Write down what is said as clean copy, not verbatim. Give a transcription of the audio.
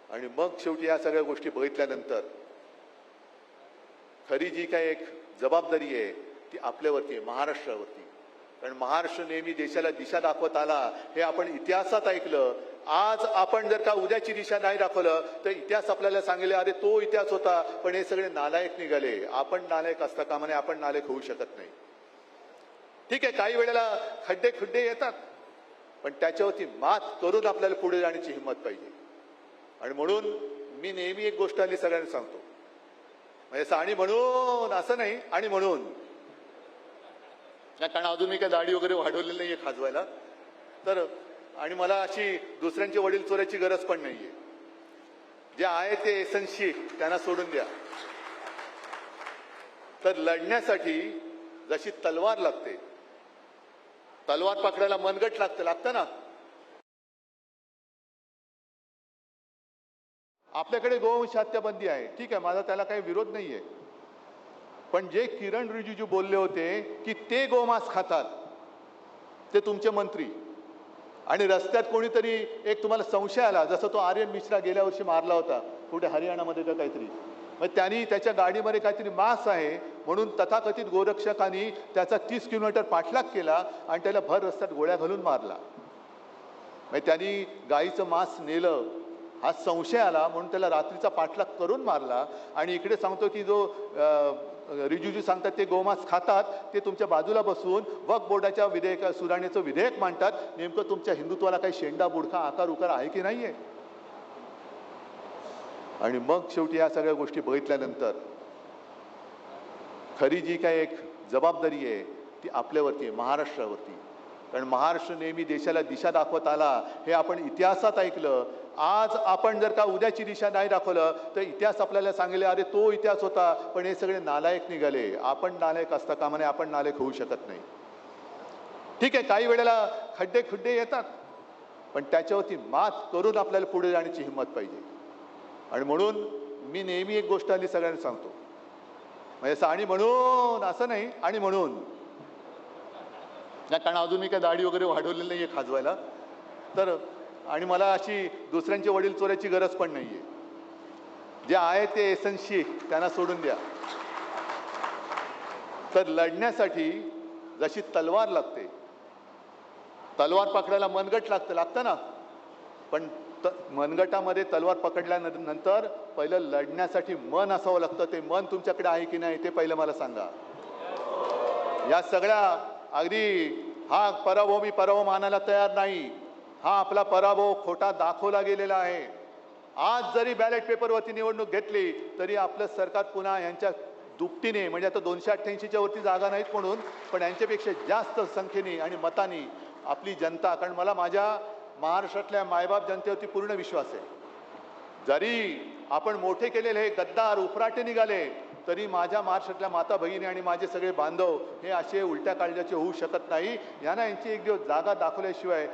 आणि मग शेवटी या सगळ्या गोष्टी बघितल्यानंतर खरी जी काही एक जबाबदारी आहे ती आपल्यावरती आहे, महाराष्ट्रावरती. कारण महाराष्ट्र नेहमी देशाला दिशा दाखवत आला हे आपण इतिहासात ऐकलं. आज आपण जर का उद्याची दिशा नाही दाखवलं तर इतिहास आपल्याला सांगेल अरे तो इतिहास होता, पण हे सगळे नालायक निघाले. आपण नालायक असता कामा नये, आपण नालायक होऊ शकत नाही. ठीक आहे, काही वेळेला खड्डे येतात, पण त्याच्यावरती मात करून आपल्याला पुढे जाण्याची हिंमत पाहिजे. आणि म्हणून मी नेहमी एक गोष्ट आली सगळ्यांना सांगतो, म्हणजे आणि म्हणून असं नाही, आणि म्हणून कारण अजून मी काही दाढी वगैरे वाढवलेली नाहीये खाजवायला, तर आणि मला अशी दुसऱ्यांचे वडील चोरायची गरज पण नाहीये. जे आहे ते एसन्सी त्यांना सोडून द्या. तर लढण्यासाठी जशी तलवार लागते, तलवार पकडायला मनगट लागतं ना. आपल्याकडे गोवंश हत्याबंदी आहे, ठीक आहे, माझा त्याला काही विरोध नाहीये. पण जे किरण रिजिजू बोलले होते की ते गोमांस खातात ते तुमचे मंत्री, आणि रस्त्यात कोणीतरी एक तुम्हाला संशय आला, जसं तो आर्यन मिश्रा गेल्या वर्षी मारला होता कुठे हरियाणामध्ये का काहीतरी, मग त्यांनी त्याच्या गाडीमध्ये काहीतरी मांस आहे म्हणून तथाकथित गोरक्षकांनी त्याचा 30 किलोमीटर पाठलाग केला आणि त्याला भर रस्त्यात गोळ्या घालून मारला. मग त्यांनी गाईचं मांस नेलं हा संशय आला म्हणून त्याला रात्रीचा पाठलाग करून मारला. आणि इकडे सांगतो की जो रिजिजू सांगतात ते गोमांस खातात, ते तुमच्या बाजूला बसून वक्फ बोर्डाच्या सुधारणेचं विधेयक मांडतात. नेमकं तुमच्या हिंदुत्वाला काही शेंडा बुडखा आकार उकार आहे की नाहीये. आणि मग शेवटी या सगळ्या गोष्टी बघितल्यानंतर खरी जी काही एक जबाबदारी आहे ती आपल्यावरती आहे, महाराष्ट्रावरती. कारण महाराष्ट्र नेहमी देशाला दिशा दाखवत आला हे आपण इतिहासात ऐकलं. आज आपण जर का उद्याची दिशा नाही दाखवलं तर इतिहास आपल्याला सांगेल अरे तो इतिहास होता, पण हे सगळे नालायक निघाले. आपण नालायक असता कामा नये, आपण नालायक होऊ शकत नाही. ठीक आहे, काही वेळेला खड्डे येतात, पण त्याच्यावरती मात करून आपल्याला पुढे जाण्याची हिंमत पाहिजे. आणि म्हणून मी नेहमी एक गोष्ट आली सगळ्यांना सांगतो, म्हणजे आणि म्हणून असं नाही, आणि म्हणून कारण अजून मी काही दाढी वगैरे वाढवलेली नाहीये खाजवायला, तर आणि मला अशी दुसऱ्यांचे वडील चोरायची गरज पण नाहीये. जे आहे ते एसन्सी त्यांना सोडून द्या. तर लढण्यासाठी जशी तलवार लागते, तलवार पकडायला मनगट लागतं ना. पण मनगटामध्ये तलवार पकडल्यानंतर पहिलं लढण्यासाठी मन असावं लागतं. ते मन तुमच्याकडे आहे की नाही ते पहिलं मला सांगा. या सगळ्या अगदी हा पराभव मी पराभव मानायला तयार नाही. हा आपला पराभव खोटा दाखवला गेलेला आहे. आज जरी बॅलेट पेपरवरती निवडणूक घेतली तरी आपलं सरकार पुन्हा यांच्या दुपटीने, म्हणजे आता 288च्या वरती जागा नाहीत म्हणून, पण यांच्यापेक्षा जास्त संख्येने आणि मतांनी आपली जनता, कारण मला माझ्या महाराष्ट्रातल्या मायबाप जनतेवरती पूर्ण विश्वास आहे. जरी आपण मोठे केलेले हे गद्दार उफराटे निघाले तरी माझ्या महाराष्ट्रातल्या माता भगिनी आणि माझे सगळे बांधव हे असे उलट्या काळजाचे होऊ शकत नाही. यांना यांची एक दिवस जागा दाखवल्याशिवाय